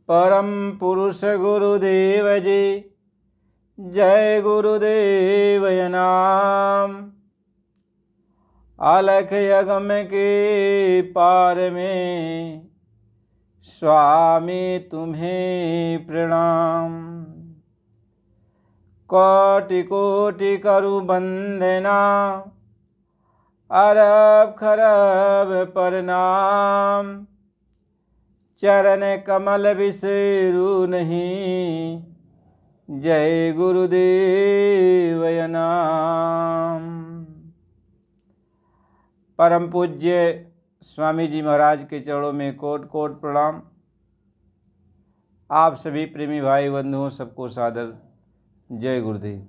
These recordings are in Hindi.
परम पुरुष गुरुदेव जी, जय गुरुदेव नाम। अलख यगम के पार में स्वामी तुम्हें प्रणाम। कोटि कोटि करु वंदना, अरब खरब प्रणाम। चरण कमल बिसरू नहीं, जय गुरुदेव नाम। परम पूज्य स्वामी जी महाराज के चरणों में कोटि कोटि प्रणाम। आप सभी प्रेमी भाई बंधुओं सबको सादर जय गुरुदेव।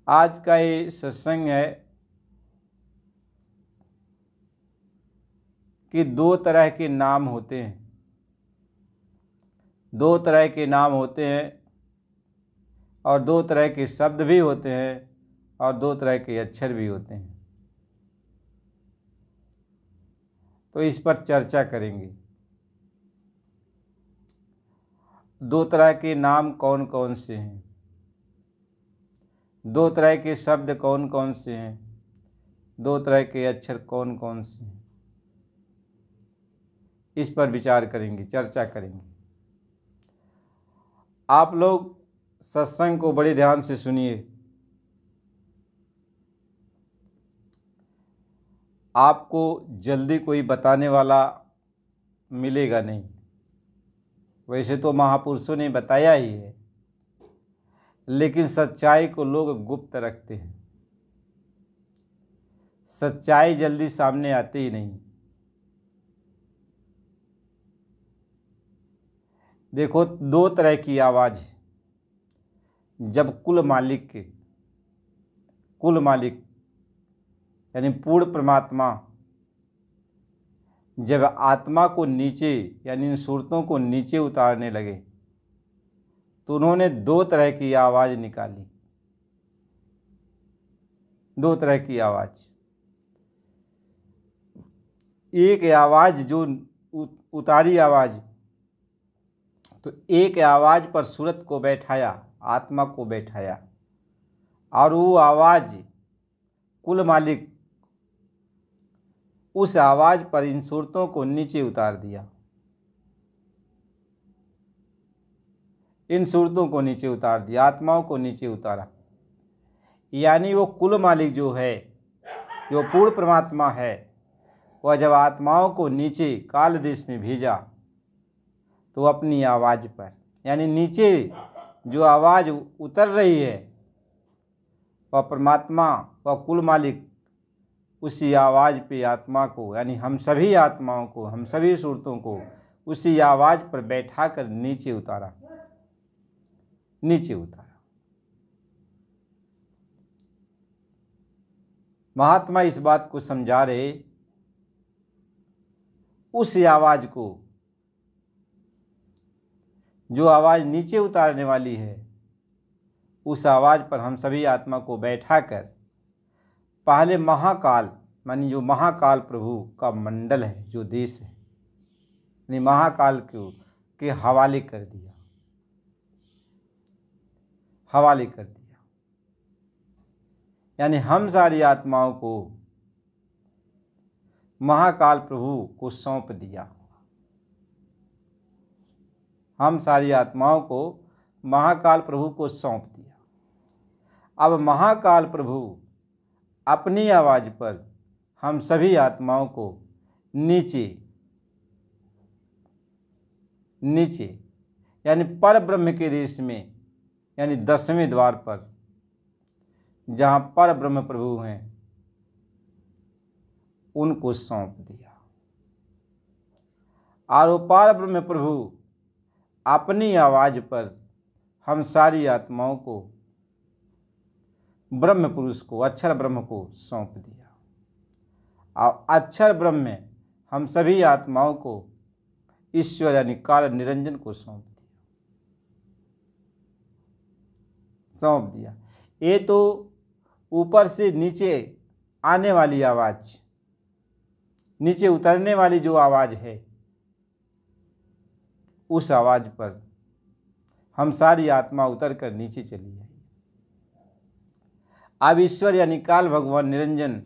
आज का ये सत्संग है कि दो तरह के नाम होते हैं। दो तरह के नाम होते हैं और दो तरह के शब्द भी होते हैं और दो तरह के अक्षर भी होते हैं। तो इस पर चर्चा करेंगे। दो तरह के नाम कौन कौन से हैं, दो तरह के शब्द कौन कौन से हैं, दो तरह के अक्षर कौन कौन से हैं, इस पर विचार करेंगे, चर्चा करेंगे। आप लोग सत्संग को बड़े ध्यान से सुनिए। आपको जल्दी कोई बताने वाला मिलेगा नहीं। वैसे तो महापुरुषों ने बताया ही है, लेकिन सच्चाई को लोग गुप्त रखते हैं। सच्चाई जल्दी सामने आती ही नहीं। देखो, दो तरह की आवाज़ है। जब कुल मालिक यानी पूर्ण परमात्मा जब आत्मा को नीचे यानी इन सूरतों को नीचे उतारने लगे तो उन्होंने दो तरह की आवाज़ निकाली। दो तरह की आवाज़। एक आवाज़ जो उतारी आवाज़, तो एक आवाज़ पर सूरत को बैठाया, आत्मा को बैठाया, और वो आवाज़ कुल मालिक उस आवाज़ पर इन सूरतों को नीचे उतार दिया। इन सूरतों को नीचे उतार दिया, आत्माओं को नीचे उतारा। यानी वो कुल मालिक जो है, जो पूर्ण परमात्मा है, वह जब आत्माओं को नीचे काल देश में भेजा तो अपनी आवाज़ पर यानी नीचे जो आवाज़ उतर रही है वह परमात्मा, वह कुल मालिक उसी आवाज़ पे आत्मा को यानी हम सभी आत्माओं को, हम सभी सूरतों को उसी आवाज़ पर बैठा कर नीचे उतारा। महात्मा इस बात को समझा रहे, उस आवाज़ को जो आवाज़ नीचे उतारने वाली है, उस आवाज़ पर हम सभी आत्मा को बैठा कर पहले महाकाल मानी जो महाकाल प्रभु का मंडल है, जो देश है, यानी महाकाल के हवाले कर दिया। यानी हम सारी आत्माओं को महाकाल प्रभु को सौंप दिया। हम सारी आत्माओं को महाकाल प्रभु को सौंप दिया। अब महाकाल प्रभु अपनी आवाज़ पर हम सभी आत्माओं को नीचे यानी पर ब्रह्म के देश में, यानी 10वें द्वार पर जहाँ पर ब्रह्म प्रभु हैं, उनको सौंप दिया। और वो पर ब्रह्म प्रभु अपनी आवाज़ पर हम सारी आत्माओं को, ब्रह्म पुरुष को, अक्षर ब्रह्म को सौंप दिया। और अक्षर ब्रह्म में हम सभी आत्माओं को ईश्वर यानी काल निरंजन को सौंप दिया। ये तो ऊपर से नीचे आने वाली आवाज़, नीचे उतरने वाली जो आवाज़ है, उस आवाज़ पर हम सारी आत्मा उतर कर नीचे चली आई। अब ईश्वर यानी काल भगवान निरंजन,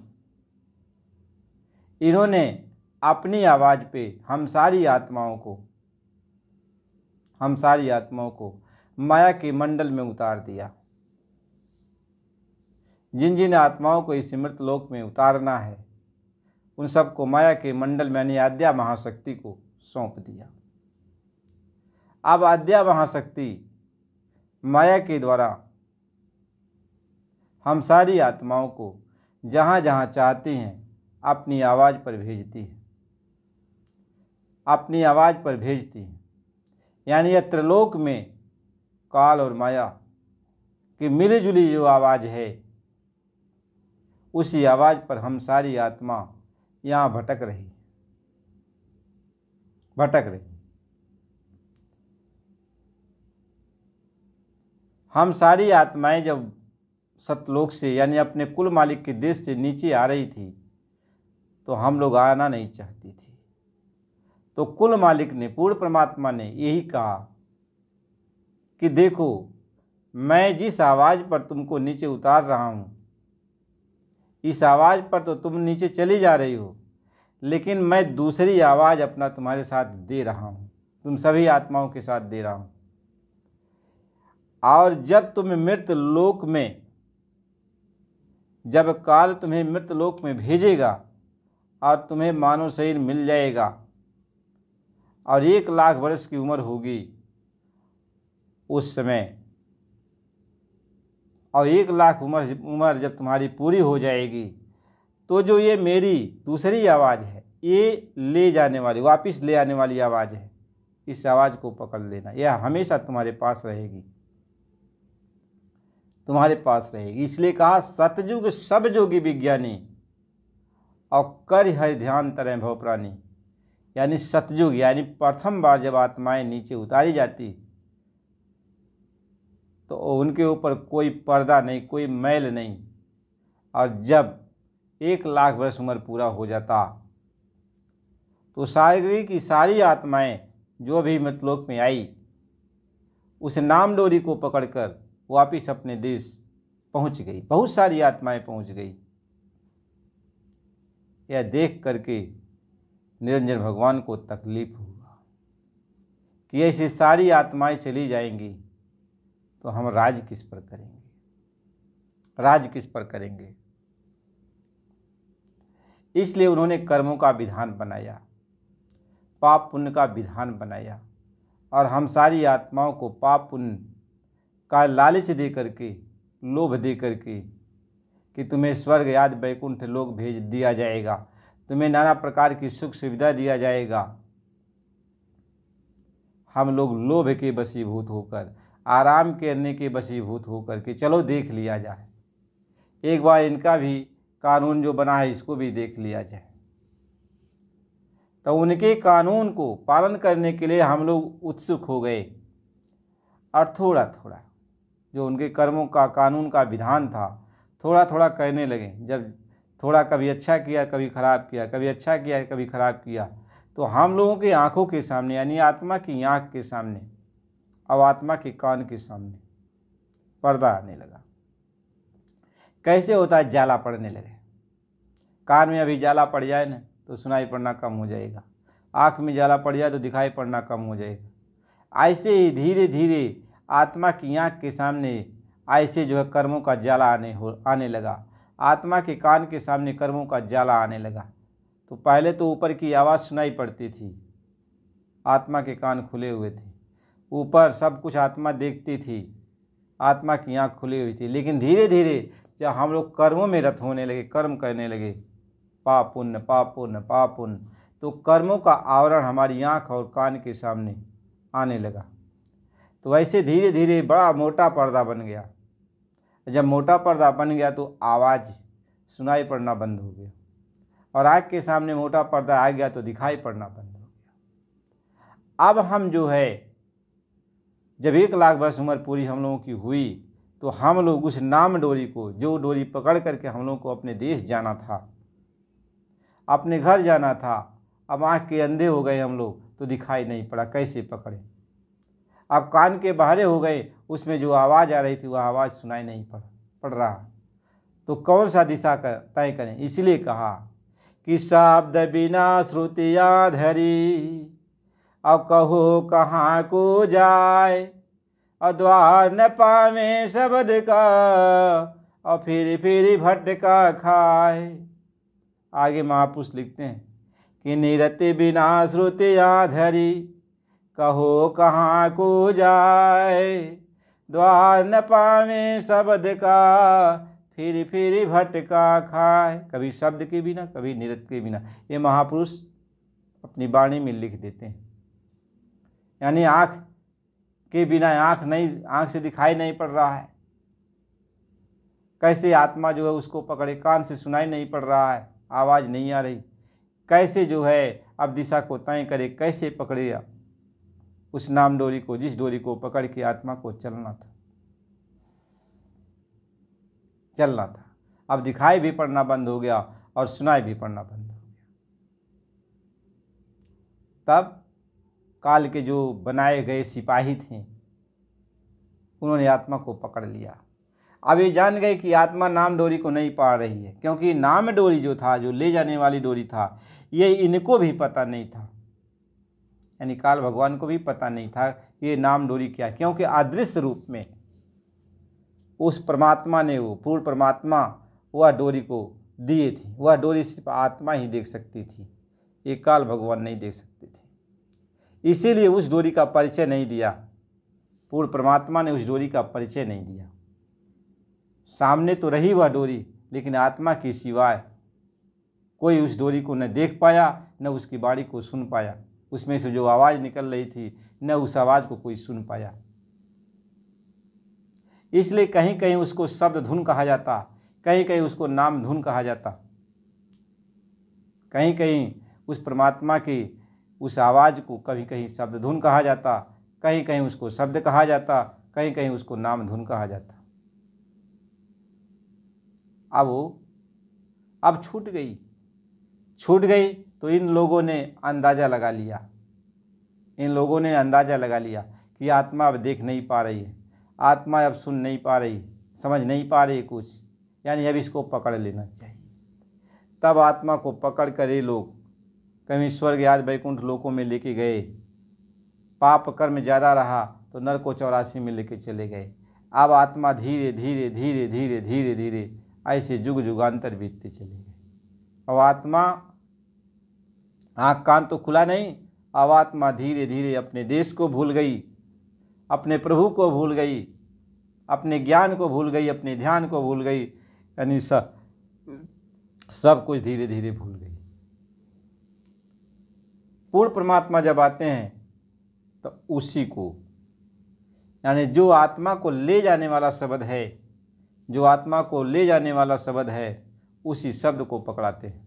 इन्होंने अपनी आवाज़ पे हम सारी आत्माओं को माया के मंडल में उतार दिया। जिन जिन आत्माओं को इस मृत लोक में उतारना है उन सबको माया के मंडल में यानी आद्या महाशक्ति को सौंप दिया। अब आद्या महाशक्ति माया के द्वारा हम सारी आत्माओं को जहाँ जहाँ चाहती हैं अपनी आवाज़ पर भेजती है। यानी यह त्रिलोक में काल और माया की मिली जुली जो आवाज़ है, उसी आवाज़ पर हम सारी आत्मा यहाँ भटक रही। हम सारी आत्माएं जब सतलोक से यानी अपने कुल मालिक के देश से नीचे आ रही थी तो हम लोग आना नहीं चाहती थी। तो कुल मालिक ने, पूर्ण परमात्मा ने यही कहा कि देखो, मैं जिस आवाज़ पर तुमको नीचे उतार रहा हूँ, इस आवाज़ पर तो तुम नीचे चली जा रही हो, लेकिन मैं दूसरी आवाज़ अपना तुम्हारे साथ दे रहा हूँ, तुम सभी आत्माओं के साथ दे रहा हूँ। और जब काल तुम्हें मृत लोक में भेजेगा और तुम्हें मानव शरीर मिल जाएगा और 1 लाख वर्ष की उम्र होगी उस समय, और 1 लाख उम्र जब तुम्हारी पूरी हो जाएगी तो जो ये मेरी दूसरी आवाज़ है, ये वापस ले आने वाली आवाज़ है, इस आवाज़ को पकड़ लेना। यह हमेशा तुम्हारे पास रहेगी। इसलिए कहा, सतयुग सब जोगी विज्ञानी और कर हरि ध्यान तरह भव प्राणी। यानी सतयुग यानी प्रथम बार जब आत्माएं नीचे उतारी जाती तो उनके ऊपर कोई पर्दा नहीं, कोई मैल नहीं, और जब 1 लाख वर्ष उम्र पूरा हो जाता तो सागरी की सारी आत्माएं जो भी मृतलोक में आई, उस नाम डोरी को पकड़कर वापिस अपने देश पहुंच गई। बहुत सारी आत्माएं पहुंच गई। यह देख करके निरंजन भगवान को तकलीफ हुआ कि ऐसी सारी आत्माएं चली जाएंगी तो हम राज किस पर करेंगे। इसलिए उन्होंने कर्मों का विधान बनाया, पाप पुण्य का विधान बनाया, और हम सारी आत्माओं को पाप पुण्य का लालच दे करके, लोभ दे करके कि तुम्हें स्वर्ग याद वैकुंठ लोक भेज दिया जाएगा, तुम्हें नाना प्रकार की सुख सुविधा दिया जाएगा। हम लोग लोभ के वशीभूत होकर, आराम करने के वशीभूत होकर कि चलो देख लिया जाए, एक बार इनका भी कानून जो बना है इसको भी देख लिया जाए। तो उनके कानून को पालन करने के लिए हम लोग उत्सुक हो गए और थोड़ा थोड़ा जो उनके कर्मों का कानून का विधान था थोड़ा थोड़ा करने लगे। जब थोड़ा कभी अच्छा किया, कभी खराब किया, कभी अच्छा किया, कभी खराब किया, तो हम लोगों की आंखों के सामने यानी आत्मा की आंख के सामने और आत्मा के कान के सामने पर्दा आने लगा। कैसे होता है? जाला पड़ने लगे। कान में अभी जाला पड़ जाए ना तो सुनाई पड़ना कम हो जाएगा, आँख में जाला पड़ जाए तो दिखाई पड़ना कम हो जाएगा। ऐसे ही धीरे धीरे आत्मा की आँख के सामने ऐसे जो है कर्मों का जाला आने लगा। आत्मा के कान के सामने कर्मों का जाला आने लगा। तो पहले तो ऊपर की आवाज़ सुनाई पड़ती थी, आत्मा के कान खुले हुए थे, ऊपर सब कुछ आत्मा देखती थी, आत्मा की आँख खुली हुई थी। लेकिन धीरे धीरे जब हम लोग कर्मों में रत होने लगे, कर्म करने लगे, पाप पुण्य पाप पुण्य पाप पुण्य, तो कर्मों का आवरण हमारी आँख और कान के सामने आने लगा। तो ऐसे धीरे धीरे बड़ा मोटा पर्दा बन गया। जब मोटा पर्दा बन गया तो आवाज़ सुनाई पड़ना बंद हो गया, और आँख के सामने मोटा पर्दा आ गया तो दिखाई पड़ना बंद हो गया। अब हम जो है जब 1 लाख वर्ष उम्र पूरी हम लोगों की हुई तो हम लोग उस नाम डोरी को, जो डोरी पकड़ करके हम लोगों को अपने देश जाना था, अपने घर जाना था, अब आँख के अंधे हो गए हम लोग तो दिखाई नहीं पड़ा, कैसे पकड़े। अब कान के बहरे हो गए, उसमें जो आवाज़ आ रही थी वह आवाज़ सुनाई नहीं पड़ रहा, तो कौन सा दिशा तय करें। इसलिए कहा कि शब्द बिना श्रुतियाँ धरी, अब कहो कहाँ को जाए, और द्वार न पावे शब्द का, और फिर भटका खाए। आगे महापुरुष लिखते हैं कि निरति बिना श्रुतियाँ धरी, कहो कहाँ को जाए, द्वार न पावे शब्द का, फिर भटका खाए। कभी शब्द के बिना, कभी निरत के बिना, ये महापुरुष अपनी वाणी में लिख देते हैं। यानी आँख के बिना, आँख से दिखाई नहीं पड़ रहा है, कैसे आत्मा जो है उसको पकड़े, कान से सुनाई नहीं पड़ रहा है, आवाज़ नहीं आ रही, कैसे जो है अब दिशा को तय करे, कैसे पकड़े उस नाम डोरी को, जिस डोरी को पकड़ के आत्मा को चलना था। अब दिखाई भी पड़ना बंद हो गया और सुनाई भी पड़ना बंद हो गया। तब काल के जो बनाए गए सिपाही थे, उन्होंने आत्मा को पकड़ लिया। अब ये जान गए कि आत्मा नाम डोरी को नहीं पा रही है, क्योंकि नाम डोरी जो था, जो ले जाने वाली डोरी था, ये इनको भी पता नहीं था, यानी काल भगवान को भी पता नहीं था कि ये नाम डोरी क्या है, क्योंकि अदृश्य रूप में उस परमात्मा ने, वो पूर्ण परमात्मा वह डोरी को दिए थी। वह डोरी सिर्फ आत्मा ही देख सकती थी, ये काल भगवान नहीं देख सकते थे। इसीलिए उस डोरी का परिचय नहीं दिया, पूर्ण परमात्मा ने उस डोरी का परिचय नहीं दिया। सामने तो रही वह डोरी, लेकिन आत्मा के सिवाय कोई उस डोरी को न देख पाया, न उसकी वाणी को सुन पाया। उसमें से जो आवाज़ निकल रही थी, न उस आवाज़ को कोई सुन पाया। इसलिए कहीं कहीं उसको शब्द धुन कहा जाता, कहीं कहीं उसको नाम धुन कहा जाता, कहीं कहीं उस परमात्मा की उस आवाज़ को कभी कहीं शब्द धुन कहा जाता, कहीं कहीं उसको शब्द कहा जाता, कहीं कहीं उसको नाम धुन कहा जाता। अब छूट गई तो इन लोगों ने अंदाज़ा लगा लिया कि आत्मा अब देख नहीं पा रही है, आत्मा अब सुन नहीं पा रही, समझ नहीं पा रही कुछ, यानी अब इसको पकड़ लेना चाहिए। तब आत्मा को पकड़ कर ये लोग कभी स्वर्ग आदि वैकुंठ लोकों में लेके गए। पाप कर्म ज़्यादा रहा तो नरक को 84 में लेके चले गए। अब आत्मा धीरे धीरे धीरे धीरे धीरे धीरे ऐसे जुग जुगांतर बीतते चले गए। अब आत्मा, आँख कान तो खुला नहीं, अब आत्मा धीरे धीरे अपने देश को भूल गई, अपने प्रभु को भूल गई, अपने ज्ञान को भूल गई, अपने ध्यान को भूल गई, यानी सब कुछ धीरे धीरे भूल गई। पूर्ण परमात्मा जब आते हैं तो उसी को, यानी जो आत्मा को ले जाने वाला शब्द है, जो आत्मा को ले जाने वाला शब्द है, उसी शब्द को पकड़ाते हैं।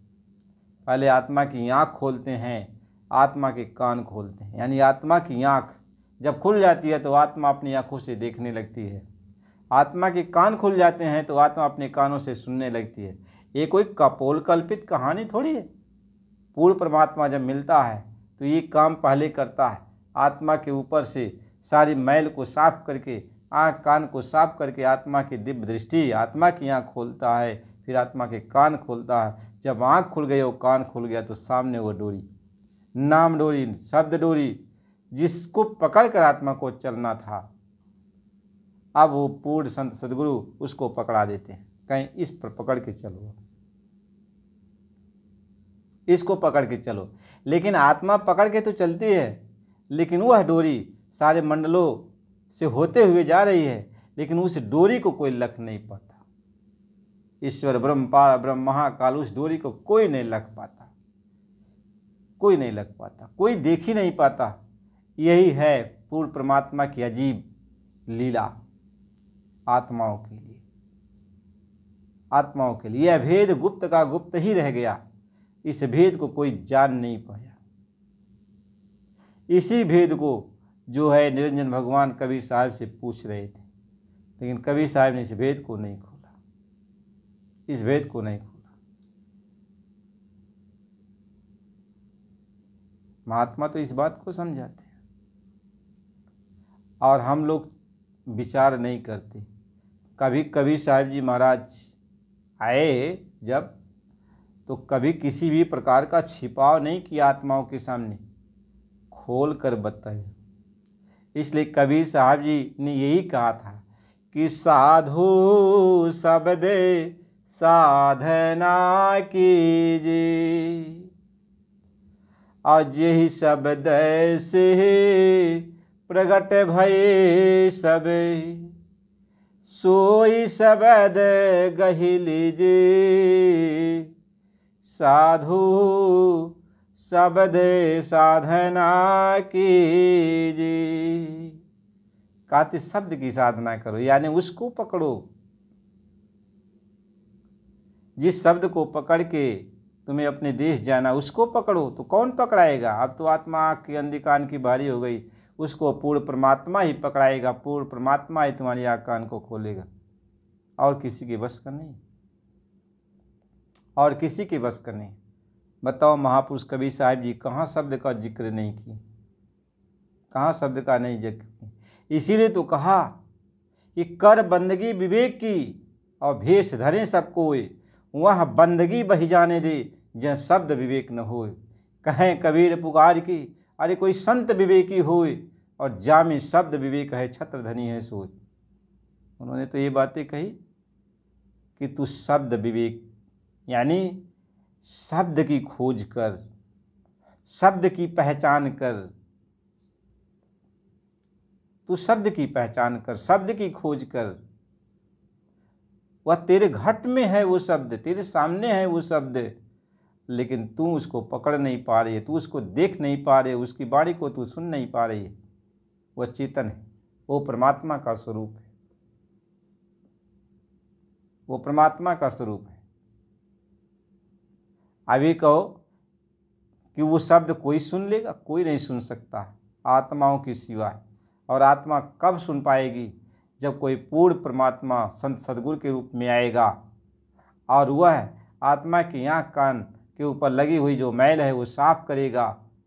पहले आत्मा की आँख खोलते हैं, आत्मा के कान खोलते हैं। यानी आत्मा की आँख जब खुल जाती है तो आत्मा अपनी आँखों से देखने लगती है, आत्मा के कान खुल जाते हैं तो आत्मा अपने कानों से सुनने लगती है। ये कोई कपोल कल्पित कहानी थोड़ी है। पूर्ण परमात्मा जब मिलता है तो ये काम पहले करता है, आत्मा के ऊपर से सारी मैल को साफ करके, आँख कान को साफ करके आत्मा की दिव्य दृष्टि, आत्मा की आँख खोलता है, फिर आत्मा के कान खोलता है। जब आँख खुल गई और कान खुल गया तो सामने वो डोरी, नाम डोरी, शब्द डोरी, जिसको पकड़ कर आत्मा को चलना था, अब वो पूर्ण संत सदगुरु उसको पकड़ा देते हैं, कहीं इस पर पकड़ के चलो, इसको पकड़ के चलो। लेकिन आत्मा पकड़ के तो चलती है, लेकिन वह डोरी सारे मंडलों से होते हुए जा रही है, लेकिन उस डोरी को कोई लख नहीं पाता। ईश्वर ब्रह्म पार ब्रह्म महाकाल, उस डोरी को कोई नहीं लख पाता, कोई नहीं लग पाता, कोई देख ही नहीं पाता। यही है पूर्ण परमात्मा की अजीब लीला आत्माओं के लिए, आत्माओं के लिए। यह भेद गुप्त का गुप्त ही रह गया, इस भेद को कोई जान नहीं पाया। इसी भेद को जो है निरंजन भगवान कबीर साहब से पूछ रहे थे, लेकिन कबीर साहब ने इस भेद को नहीं खोला, इस भेद को नहीं खोला। महात्मा तो इस बात को समझाते हैं। और हम लोग विचार नहीं करते। कभी कभी साहिब जी महाराज आए जब, तो कभी किसी भी प्रकार का छिपाव नहीं किया आत्माओं के सामने, खोल कर बताया। इसलिए कबीर साहब जी ने यही कहा था कि साधु शब्द साधना कीजिए, आज यही शब्द से प्रगट भये सब, सोई शब्द गहि लीजिए, साधु शब्द साधना कीजिए। कहते शब्द की साधना करो, यानी उसको पकड़ो। जिस शब्द को पकड़ के तुम्हें अपने देश जाना, उसको पकड़ो। तो कौन पकड़ाएगा? अब तो आत्मा आँख की अंधी कान की बारी हो गई, उसको पूर्ण परमात्मा ही पकड़ाएगा, पूर्ण परमात्मा ही तुम्हारी आँख कान को खोलेगा, और किसी के बस का नहीं, और किसी के बस का नहीं। बताओ महापुरुष कबीर साहिब जी कहाँ शब्द का जिक्र नहीं किए, कहाँ शब्द का नहीं जिक्र किया। इसीलिए तो कहा कि कर बंदगी विवेक की, और भेष धरे सब कोय, वह बंदगी बही जाने दे, जहाँ शब्द विवेक न होए। कहें कबीर पुकार की, अरे कोई संत विवेकी होए, और जामे शब्द विवेक है, छत्र धनी है सोए। उन्होंने तो ये बातें कही कि तू शब्द विवेक, यानी शब्द की खोज कर, शब्द की पहचान कर, तू शब्द की पहचान कर, शब्द की खोज कर। वह तेरे घट में है, वो शब्द तेरे सामने है वो शब्द, लेकिन तू उसको पकड़ नहीं पा रही है, तू उसको देख नहीं पा रही है, उसकी वाणी को तू सुन नहीं पा रही है। वह चेतन है, वो परमात्मा का स्वरूप है, वो परमात्मा का स्वरूप है। अभी कहो कि वो शब्द कोई सुन लेगा? कोई नहीं सुन सकता आत्माओं की सिवाय। और आत्मा कब सुन पाएगी? जब कोई पूर्ण परमात्मा संत सदगुरु के रूप में आएगा, और वह आत्मा की आँख कान के ऊपर लगी हुई जो मैल है वो साफ करेगा।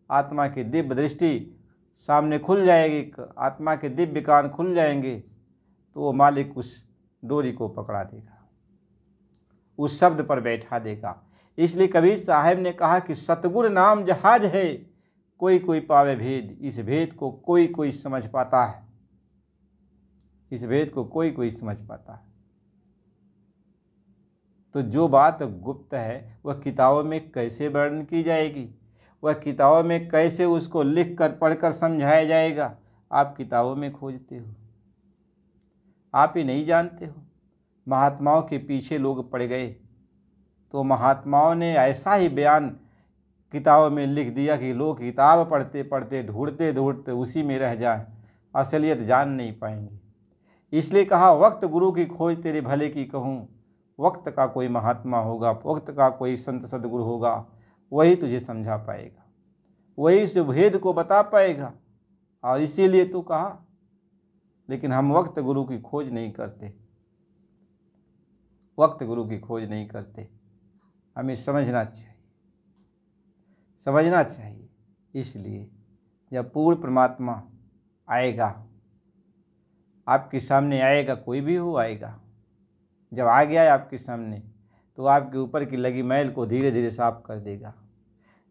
आत्मा की दिव्य दृष्टि सामने खुल जाएगी, आत्मा के दिव्य कान खुल जाएंगे, तो वो मालिक उस डोरी को पकड़ा देगा, उस शब्द पर बैठा देगा। इसलिए कबीर साहब ने कहा कि सतगुरु नाम जहाज है, कोई कोई पावे भेद, इस भेद को कोई कोई समझ पाता है, इस भेद को कोई कोई समझ पाता है। तो जो बात गुप्त है वह किताबों में कैसे वर्णन की जाएगी? वह किताबों में कैसे उसको लिख कर पढ़ कर समझाया जाएगा? आप किताबों में खोजते हो, आप ही नहीं जानते हो। महात्माओं के पीछे लोग पड़ गए, तो महात्माओं ने ऐसा ही बयान किताबों में लिख दिया कि लोग किताब पढ़ते पढ़ते ढूंढते ढूंढते उसी में रह जाएं, असलियत जान नहीं पाएंगे। इसलिए कहा वक्त गुरु की खोज तेरे भले की कहूँ, वक्त का कोई महात्मा होगा, वक्त का कोई संत सदगुरु होगा, वही तुझे समझा पाएगा, वही उस भेद को बता पाएगा। और इसीलिए तो कहा, लेकिन हम वक्त गुरु की खोज नहीं करते, वक्त गुरु की खोज नहीं करते। हमें समझना चाहिए, समझना चाहिए। इसलिए जब पूर्ण परमात्मा आएगा, आपके सामने आएगा, कोई भी हो आएगा, जब आ गया है आपके सामने, तो आपके ऊपर की लगी मैल को धीरे धीरे साफ कर देगा।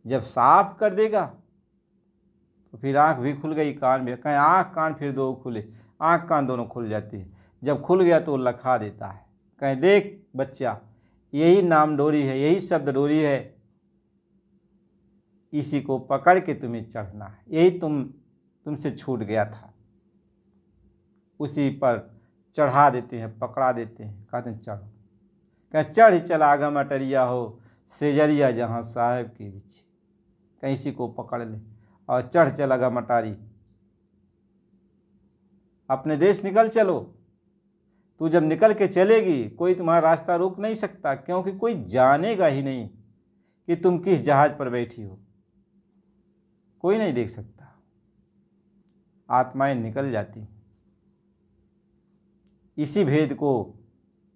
जब साफ कर देगा तो फिर आँख भी खुल गई, कान भी, कहीं आँख कान फिर दो खुले, आँख कान दोनों खुल जाती है। जब खुल गया तो लखा देता है, कहीं देख बच्चा, यही नाम डोरी है, यही शब्द डोरी है, इसी को पकड़ के तुम्हें चढ़ना है, यही तुमसे छूट गया था, उसी पर चढ़ा देते हैं, पकड़ा देते हैं, कहते हैं चढ़ो। कहीं चढ़ चला आगा मटरिया हो, सेजरिया जहाँ साहेब के पीछे, कहीं इसी को पकड़ ले और चढ़ चलागा मटारी, अपने देश निकल चलो। तू जब निकल के चलेगी, कोई तुम्हारा रास्ता रोक नहीं सकता, क्योंकि कोई जानेगा ही नहीं कि तुम किस जहाज पर बैठी हो, कोई नहीं देख सकता। आत्माएं निकल जाती, इसी भेद को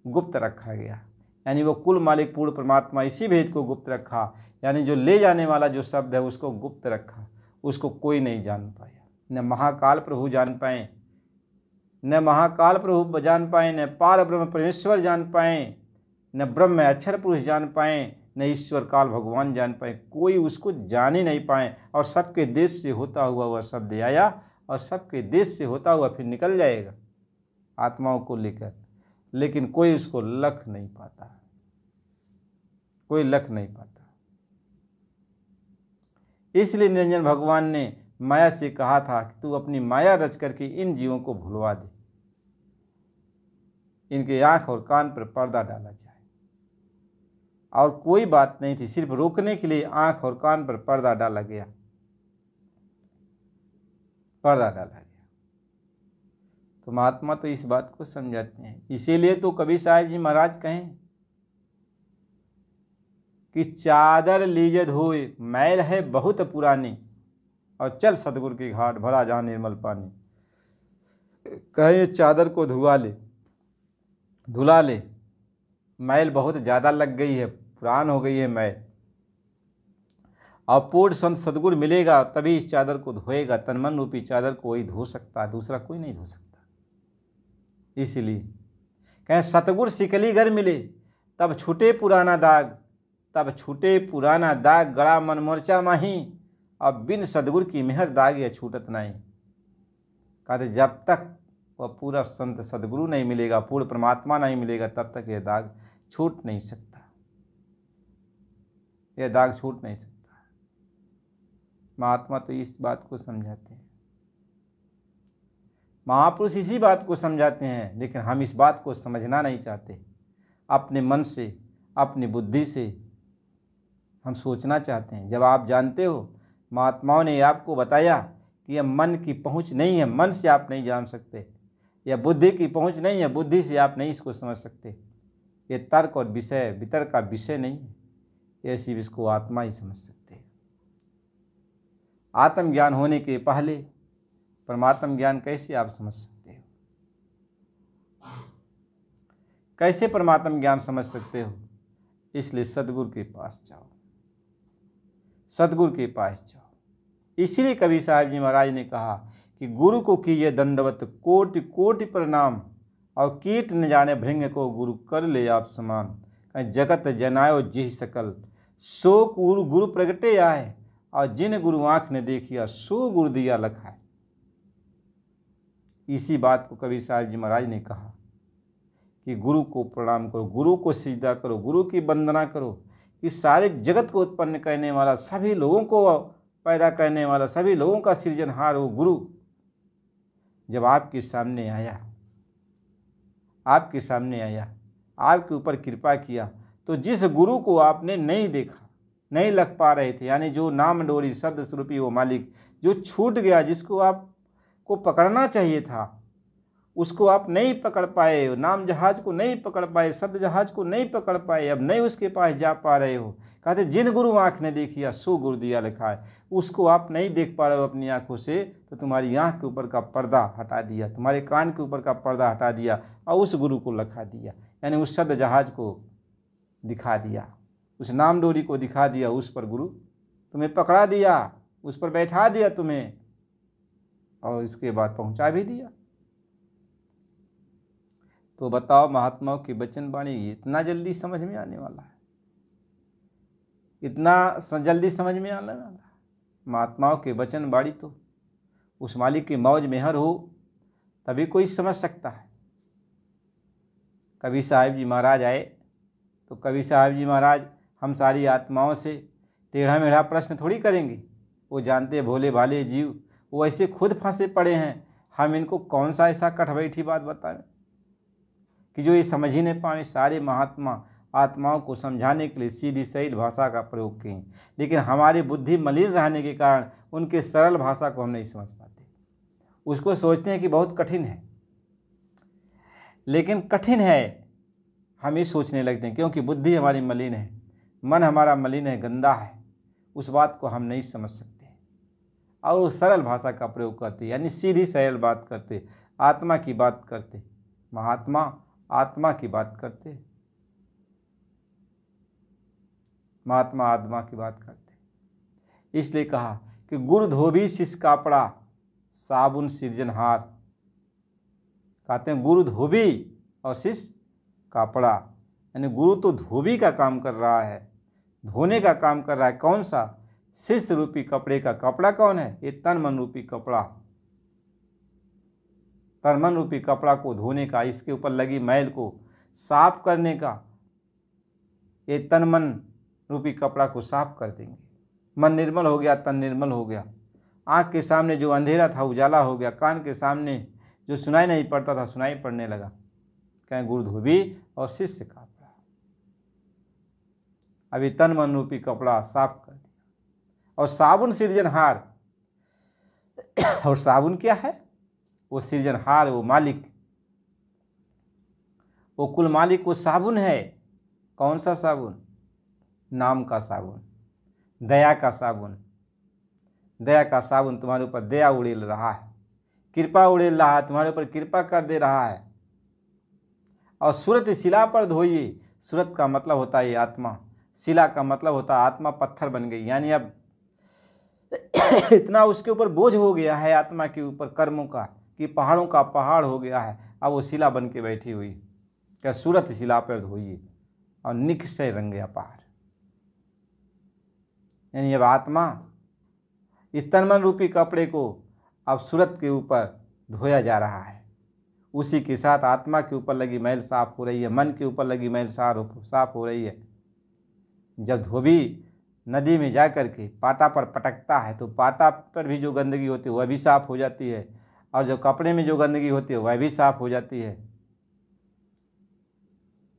गुप्त रखा गया, यानी वो कुल मालिक पूर्ण परमात्मा इसी भेद को गुप्त रखा, यानी जो ले जाने वाला जो शब्द है उसको गुप्त रखा, उसको कोई नहीं जान पाया। न महाकाल प्रभु जान पाए, न महाकाल प्रभु जान पाए, न पार ब्रह्म परमेश्वर जान पाए, न ब्रह्म अक्षर पुरुष जान पाए, न ईश्वर काल भगवान जान पाए। कोई उसको जान ही नहीं पाए। और सबके देश से होता हुआ वह शब्द आया और सबके देश से होता हुआ फिर निकल जाएगा आत्माओं को लेकर, लेकिन कोई उसको लख नहीं पाता, कोई लख नहीं पाता। इसलिए निरंजन भगवान ने माया से कहा था कि तू अपनी माया रच करके इन जीवों को भुलवा दे, इनके आंख और कान पर पर्दा डाला जाए। और कोई बात नहीं थी, सिर्फ रोकने के लिए आंख और कान पर पर्दा डाला गया, पर्दा डाला गया। तो महात्मा तो इस बात को समझाते हैं। इसीलिए तो कबीर साहब जी महाराज कहें कि चादर लीजे धोए मैल है बहुत पुरानी, और चल सतगुरु की घाट भरा जहाँ निर्मल पानी। कहे चादर को धुला ले, मैल बहुत ज़्यादा लग गई है, पुरान हो गई है मैल। और पूर्ण संत सतगुरु मिलेगा तभी इस चादर को धोएगा। तनमन रूपी चादर को वही धो सकता है, दूसरा कोई नहीं धो सकता। इसलिए कहें सतगुरु सिकलीगर मिले तब छूटे पुराना दाग, तब छूटे पुराना दाग गड़ा मन मोर्चा माही। अब बिन सदगुरु की मेहर दाग यह छूटत नहीं। कहते जब तक वह पूरा संत सदगुरु नहीं मिलेगा, पूर्ण परमात्मा नहीं मिलेगा, तब तक यह दाग छूट नहीं सकता, यह दाग छूट नहीं सकता। महात्मा तो इस बात को समझाते हैं, महापुरुष इसी बात को समझाते हैं, लेकिन हम इस बात को समझना नहीं चाहते। अपने मन से, अपनी बुद्धि से हम सोचना चाहते हैं। जब आप जानते हो, महात्माओं ने आपको बताया कि यह मन की पहुंच नहीं है, मन से आप नहीं जान सकते, यह बुद्धि की पहुंच नहीं है, बुद्धि से आप नहीं इसको समझ सकते, ये तर्क और विषय वितर्क का विषय नहीं है, यह सिर्फ इसको आत्मा ही समझ सकते हैं। आत्मज्ञान होने के पहले परमात्म ज्ञान कैसे आप समझ सकते हो? कैसे परमात्म ज्ञान समझ सकते हो? इसलिए सदगुरु के पास जाओ, सदगुरु के पास जाओ। इसीलिए कबीर साहब जी महाराज ने कहा कि गुरु को कीजिए दंडवत कोटि कोटि प्रणाम, और कीट न जाने भृंग को गुरु कर ले आप समान। जगत जनायो जिह सकल सो गुरु प्रगटे आए, और जिन गुरु आँख ने देखिया सो गुरु दिया लखाए। इसी बात को कबीर साहब जी महाराज ने कहा कि गुरु को प्रणाम करो, गुरु को सिजदा करो, गुरु की वंदना करो। इस सारे जगत को उत्पन्न करने वाला, सभी लोगों को पैदा करने वाला, सभी लोगों का सृजनहार वो गुरु जब आपके सामने आया, आपके सामने आया, आपके ऊपर कृपा किया, तो जिस गुरु को आपने नहीं देखा, नहीं लग पा रहे थे, यानी जो नाम डोरी शब्द स्वरूपी वो मालिक जो छूट गया, जिसको आपको पकड़ना चाहिए था, उसको आप नहीं पकड़ पाए, नाम जहाज को नहीं पकड़ पाए, शब्द जहाज को नहीं पकड़ पाए, अब नहीं उसके पास जा पा रहे हो। कहते जिन गुरु आँख ने देखिया सो गुरु दिया लिखा है। उसको आप नहीं देख पा रहे हो अपनी आँखों से, तो तुम्हारी आँख के ऊपर का पर्दा हटा दिया, तुम्हारे कान के ऊपर का पर्दा हटा दिया और उस गुरु को लखा दिया, यानी उस शब्द जहाज को दिखा दिया, उस नाम डोरी को दिखा दिया, उस पर गुरु तुम्हें पकड़ा दिया, उस पर बैठा दिया तुम्हें, और इसके बाद पहुँचा भी दिया। तो बताओ महात्माओं की वचन वाणी इतना जल्दी समझ में आने वाला है? इतना जल्दी समझ में आने वाला है? महात्माओं के वचन वाणी तो उस मालिक की मौज मेहर हो तभी कोई समझ सकता है। कबीर साहिब जी महाराज आए तो कबीर साहिब जी महाराज हम सारी आत्माओं से टेढ़ा मेढ़ा प्रश्न थोड़ी करेंगे। वो जानते भोले भाले जीव, वो ऐसे खुद फंसे पड़े हैं, हम इनको कौन सा ऐसा कठबैठी बात बताएं कि जो ये समझ ही नहीं पाए। सारे महात्मा आत्माओं को समझाने के लिए सीधी सरल भाषा का प्रयोग किए, लेकिन हमारी बुद्धि मलिन रहने के कारण उनके सरल भाषा को हम नहीं समझ पाते। उसको सोचते हैं कि बहुत कठिन है, लेकिन कठिन है हम ये सोचने लगते हैं, क्योंकि बुद्धि हमारी मलिन है, मन हमारा मलिन है, गंदा है, उस बात को हम नहीं समझ सकते और वो सरल भाषा का प्रयोग करते, यानी सीधी सरल बात करते, आत्मा की बात करते। महात्मा आत्मा की बात करते, महात्मा आत्मा की बात करते। इसलिए कहा कि गुरु धोबी शिष कापड़ा साबुन सृजनहार, कहते हैं गुरु धोबी और शिष्य कपड़ा, यानी गुरु तो धोबी का काम कर रहा है, धोने का काम कर रहा है। कौन सा? शिष्य रूपी कपड़े का। कपड़ा कौन है? ये तन मन रूपी कपड़ा, तन मन रूपी कपड़ा को धोने का, इसके ऊपर लगी मैल को साफ करने का। ये तन मन रूपी कपड़ा को साफ कर देंगे। मन निर्मल हो गया, तन निर्मल हो गया। आँख के सामने जो अंधेरा था उजाला हो गया, कान के सामने जो सुनाई नहीं पड़ता था सुनाई पड़ने लगा। कहें गुरु धोबी और शिष्य कपड़ा। अभी तन मन रूपी कपड़ा साफ कर दिया। और साबुन सृजनहार, और साबुन क्या है? वो सृजनहार, वो मालिक, वो कुल मालिक, वो साबुन है। कौन सा साबुन? नाम का साबुन, दया का साबुन। दया का साबुन तुम्हारे ऊपर दया उड़ेल रहा है, कृपा उड़ेल रहा है, तुम्हारे ऊपर कृपा कर दे रहा है। और सूरत शिला पर धोइए। सूरत का मतलब होता है आत्मा, शिला का मतलब होता है आत्मा पत्थर बन गई। यानी अब इतना उसके ऊपर बोझ हो गया है आत्मा के ऊपर कर्मों का कि पहाड़ों का पहाड़ हो गया है। अब वो शिला बन के बैठी हुई। क्या? सूरत शिला पर धोइए और निक्षय रंगे अपार। यानी अब आत्मा इस तन मन रूपी कपड़े को अब सूरत के ऊपर धोया जा रहा है। उसी के साथ आत्मा के ऊपर लगी मैल साफ हो रही है, मन के ऊपर लगी मैल साफ हो रही है। जब धोबी नदी में जा कर के पाटा पर पटकता है तो पाटा पर भी जो गंदगी होती है वह भी साफ हो जाती है, और जो कपड़े में जो गंदगी होती है वह भी साफ हो जाती है।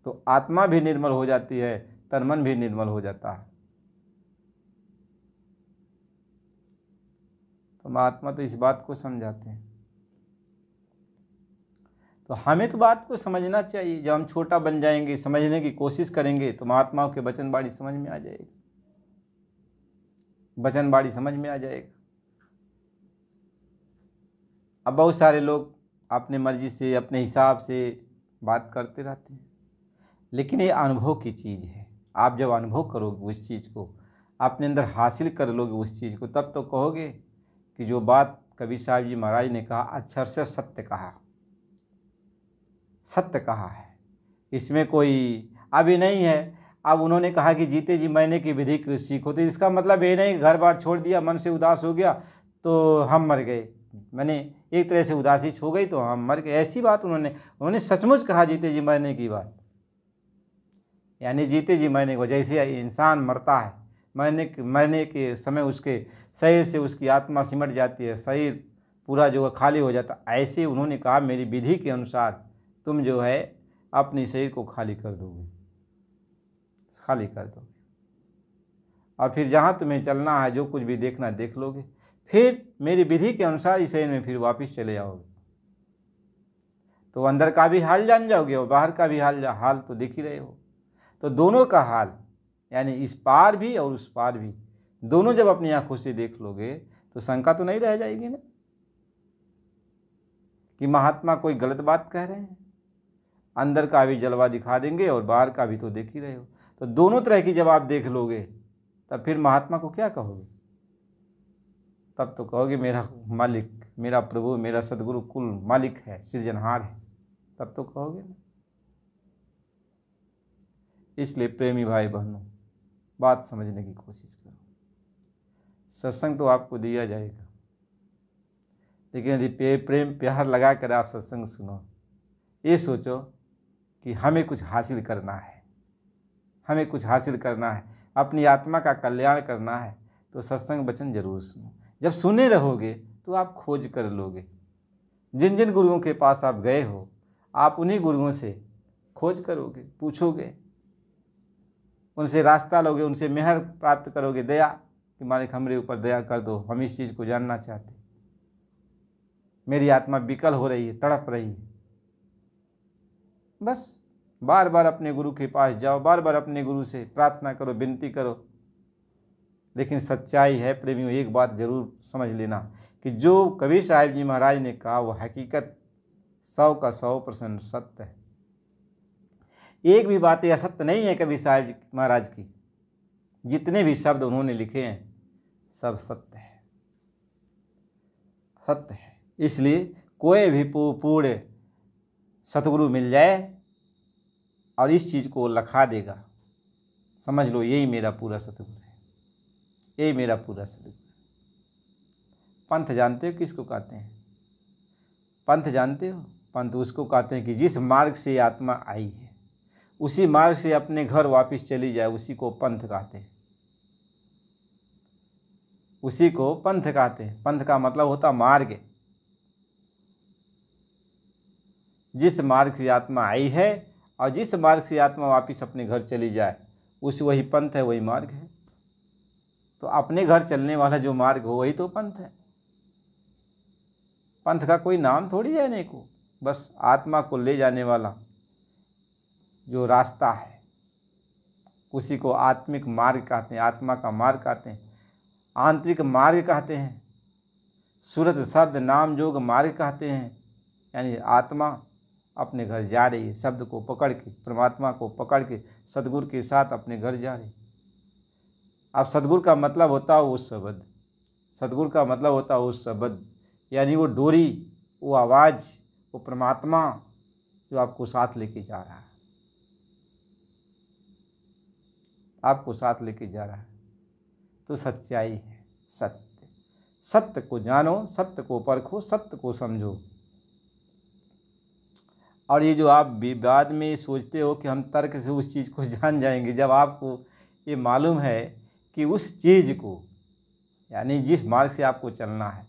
तो आत्मा भी निर्मल हो जाती है, तन मन भी निर्मल हो जाता है। तो महात्मा तो इस बात को समझाते हैं। तो हमें तो बात को समझना चाहिए। जब हम छोटा बन जाएंगे, समझने की कोशिश करेंगे तो महात्माओं के वचनबाड़ी समझ में आ जाएगी, वचनबाड़ी समझ में आ जाएगा। अब बहुत सारे लोग अपने मर्जी से, अपने हिसाब से बात करते रहते हैं, लेकिन ये अनुभव की चीज़ है। आप जब अनुभव करोगे उस चीज़ को, अपने अंदर हासिल कर लोगे उस चीज़ को, तब तो कहोगे कि जो बात कबीर साहब जी महाराज ने कहा अक्षर से सत्य कहा, सत्य कहा है। इसमें कोई अभी नहीं है। अब उन्होंने कहा कि जीते जी मरने की विधि को सीखो, तो इसका मतलब ये नहीं घर बार छोड़ दिया, मन से उदास हो गया तो हम मर गए, मैंने एक तरह से उदासी हो गई तो हम मर गए। ऐसी बात उन्होंने सचमुच कहा जीते जी मरने की बात। यानी जीते जी मरने को, जैसे इंसान मरता है, मरने के समय उसके शरीर से उसकी आत्मा सिमट जाती है, शरीर पूरा जो है खाली हो जाता, ऐसे उन्होंने कहा मेरी विधि के अनुसार तुम जो है अपने शरीर को खाली कर दोगे, खाली कर दोगे, और फिर जहाँ तुम्हें चलना है, जो कुछ भी देखना देख लोगे, फिर मेरी विधि के अनुसार इस शरीर में फिर वापस चले जाओगे। तो अंदर का भी हाल जान जाओगे और बाहर का भी हाल तो देख ही रहे हो। तो दोनों का हाल, यानी इस पार भी और उस पार भी, दोनों जब अपनी आंखों से देख लोगे तो शंका तो नहीं रह जाएगी ना कि महात्मा कोई गलत बात कह रहे हैं। अंदर का भी जलवा दिखा देंगे और बाहर का भी तो देख ही रहे हो। तो दोनों तरह की जब आप देख लोगे तब फिर महात्मा को क्या कहोगे? तब तो कहोगे मेरा मालिक, मेरा प्रभु, मेरा सदगुरु कुल मालिक है, सृजनहार है, तब तो कहोगे ना। इसलिए प्रेमी भाई बहनों, बात समझने की कोशिश करो। सत्संग तो आपको दिया जाएगा, लेकिन यदि प्रेम प्यार लगा कर आप सत्संग सुनो, ये सोचो कि हमें कुछ हासिल करना है, हमें कुछ हासिल करना है, अपनी आत्मा का कल्याण करना है, तो सत्संग वचन जरूर सुनो। जब सुने रहोगे तो आप खोज कर लोगे। जिन जिन गुरुओं के पास आप गए हो, आप उन्हीं गुरुओं से खोज करोगे, पूछोगे, उनसे रास्ता लोगे, उनसे मेहर प्राप्त करोगे, दया कि मालिक हमारे ऊपर दया कर दो, हम इस चीज़ को जानना चाहते, मेरी आत्मा विकल हो रही है, तड़प रही है। बस बार बार अपने गुरु के पास जाओ, बार बार अपने गुरु से प्रार्थना करो, विनती करो। लेकिन सच्चाई है प्रेमियों, एक बात जरूर समझ लेना कि जो कबीर साहिब जी महाराज ने कहा वो हकीकत 100 का 100% सत्य है। एक भी बात असत्य नहीं है कबीर साहिब जी महाराज की। जितने भी शब्द उन्होंने लिखे हैं सब सत्य है, सत्य है। इसलिए कोई भी पूर्ण सतगुरु मिल जाए और इस चीज़ को लखा देगा, समझ लो यही मेरा पूरा सतगुरु है, यही मेरा पूरा सतगुरु है। पंथ जानते हो किसको कहते हैं? पंथ जानते हो? पंथ उसको कहते हैं कि जिस मार्ग से आत्मा आई है उसी मार्ग से अपने घर वापस चली जाए, उसी को पंथ कहते हैं, उसी को पंथ कहते हैं। पंथ का मतलब होता मार्ग। जिस मार्ग से आत्मा आई है और जिस मार्ग से आत्मा वापस अपने घर चली जाए वही पंथ है, वही मार्ग है। तो अपने घर चलने वाला जो मार्ग हो वही तो पंथ है। पंथ का कोई नाम थोड़ी है नहीं को, बस आत्मा को ले जाने वाला जो रास्ता है उसी को आत्मिक मार्ग कहते हैं, आत्मा का मार्ग कहते हैं, आंतरिक मार्ग कहते हैं, सूरत शब्द नाम जोग मार्ग कहते हैं। यानी आत्मा अपने घर जा रही है, शब्द को पकड़ के, परमात्मा को पकड़ के सद्गुरु के साथ अपने घर जा रही है। अब सद्गुरु का मतलब होता है वो शब्द, सद्गुरु का मतलब होता है वो शब्द, यानी वो डोरी, वो आवाज़, वो परमात्मा जो आपको साथ लेके जा रहा है, आपको साथ लेके जा रहा है। तो सच्चाई है, सत्य। सत्य को जानो, सत्य को परखो, सत्य को समझो। और ये जो आप विवाद में सोचते हो कि हम तर्क से उस चीज़ को जान जाएंगे, जब आपको ये मालूम है कि उस चीज़ को, यानी जिस मार्ग से आपको चलना है,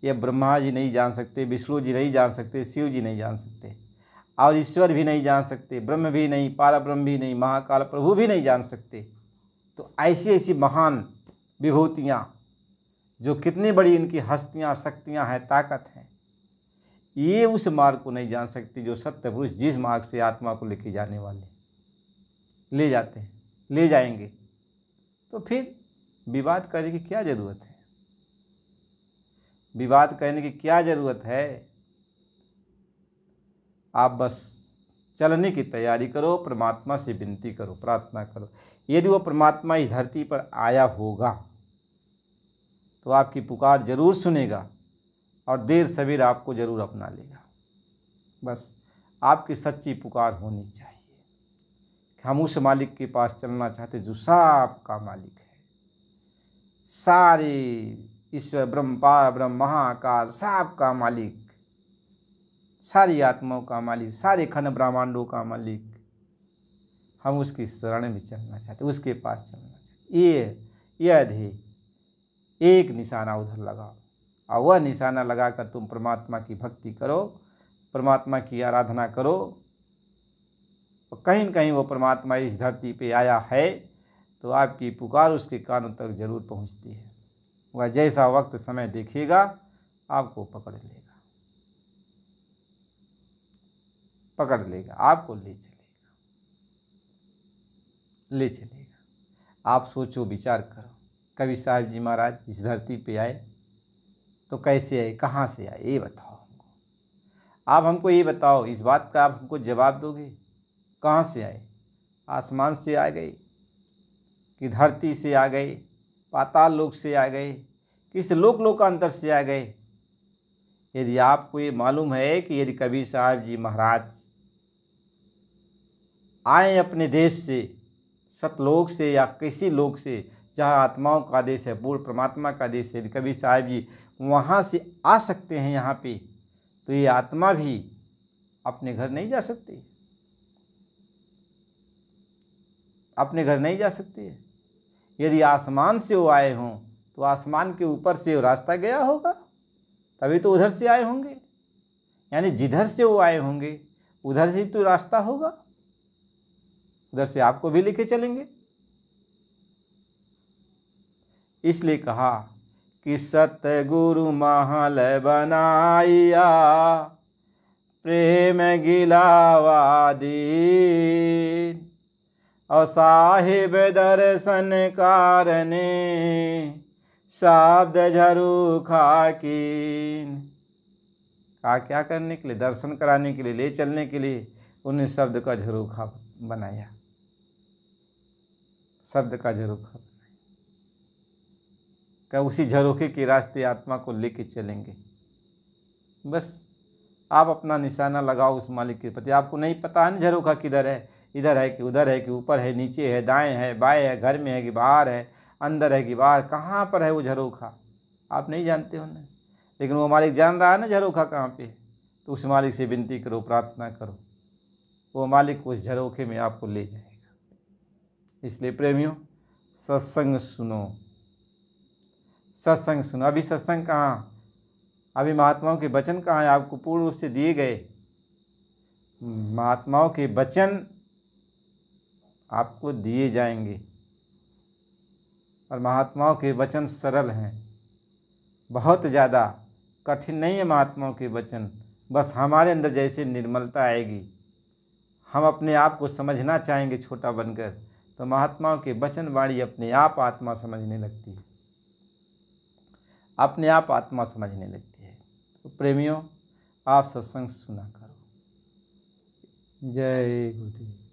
ये ब्रह्मा जी नहीं जान सकते, विष्णु जी नहीं जान सकते, शिव जी नहीं जान सकते, और ईश्वर भी नहीं जान सकते, ब्रह्म भी नहीं, पारब्रह्म भी नहीं, महाकाल प्रभु भी नहीं जान सकते। तो ऐसी ऐसी महान विभूतियाँ जो कितनी बड़ी इनकी हस्तियाँ, शक्तियाँ हैं, ताकत हैं, ये उस मार्ग को नहीं जान सकती जो सत्य पुरुष जिस मार्ग से आत्मा को लेके जाने वाले ले जाते हैं, ले जाएंगे। तो फिर विवाद करने की क्या ज़रूरत है? विवाद करने की क्या ज़रूरत है? आप बस चलने की तैयारी करो, परमात्मा से विनती करो, प्रार्थना करो। यदि वो परमात्मा इस धरती पर आया होगा तो आपकी पुकार जरूर सुनेगा और देर सवेर आपको जरूर अपना लेगा। बस आपकी सच्ची पुकार होनी चाहिए कि हम उस मालिक के पास चलना चाहते जो सबका मालिक है, सारे ईश्वर, ब्रह्म, पार ब्रह्म, महाकाल, सबका मालिक, सारी आत्माओं का मालिक, सारे खंड ब्रह्मांडों का मालिक। हम उसकी शरण में चलना चाहते, उसके पास चलना चाहते। ये ध्येय, एक निशाना उधर लगाओ और वह निशाना लगाकर तुम परमात्मा की भक्ति करो, परमात्मा की आराधना करो। और कहीं न कहीं वो परमात्मा इस धरती पे आया है तो आपकी पुकार उसके कानों तक जरूर पहुंचती है। वह जैसा वक्त समय देखेगा आपको पकड़ लेगा, पकड़ लेगा, आपको ले चलेगा, ले चलेगा। आप सोचो, विचार करो, कबीर साहब जी महाराज इस धरती पे आए तो कैसे आए, कहाँ से आए, ये बताओ हमको। आप हमको ये बताओ, इस बात का आप हमको जवाब दोगे। कहाँ से आए? आसमान से आ गए कि धरती से आ गए, पाताल लोक से आ गए, किस लोक लोकांतर से आ गए? यदि आपको ये मालूम है कि यदि कबीर साहब जी महाराज आए अपने देश से, सतलोक से या किसी लोक से जहाँ आत्माओं का देश है, पूर्ण परमात्मा का देश है, यदि कबीर साहब जी वहाँ से आ सकते हैं यहाँ पे, तो ये आत्मा भी अपने घर नहीं जा सकती, अपने घर नहीं जा सकती है। यदि आसमान से वो आए हों तो आसमान के ऊपर से वो रास्ता गया होगा, तभी तो उधर से आए होंगे। यानी जिधर से वो आए होंगे उधर से ही तो रास्ता होगा, उधर से आपको भी लेके चलेंगे। इसलिए कहा कि सतगुरु महल बनाइया, प्रेम गिलावा दीन, और साहिब दर्शन कारने शब्द झरू खाकीन। कहा क्या करने के लिए? दर्शन कराने के लिए, ले चलने के लिए उन्हें शब्द का झरोखा बनाया, शब्द का झरोखा बनाया। क्या उसी झरोखे के रास्ते आत्मा को लेके चलेंगे। बस आप अपना निशाना लगाओ उस मालिक के प्रति। आपको नहीं पता है ना झरोखा किधर है, इधर है कि उधर है कि ऊपर है, नीचे है, दाएं है, बाएं है, घर में है कि बाहर है, अंदर है कि बाहर, कहाँ पर है वो झरोखा आप नहीं जानते हो ना। लेकिन वो मालिक जान रहा है ना झरोखा कहाँ पे। तो उस मालिक से विनती करो, प्रार्थना करो, वो मालिक उस झरोखे में आपको ले जाएगा। इसलिए प्रेमियों, सत्संग सुनो, सत्संग सुनो। अभी सत्संग कहाँ, अभी महात्माओं के वचन कहाँ है, आपको पूर्ण रूप से दिए गए महात्माओं के वचन आपको दिए जाएंगे। और महात्माओं के वचन सरल हैं, बहुत ज़्यादा कठिन नहीं है महात्माओं के वचन। बस हमारे अंदर जैसे निर्मलता आएगी, हम अपने आप को समझना चाहेंगे छोटा बनकर, तो महात्माओं के वचन वाणी अपने आप आत्मा समझने लगती है, अपने आप आत्मा समझने लगती है। तो प्रेमियों, आप सत्संग सुना करो। जय गुरुदेव।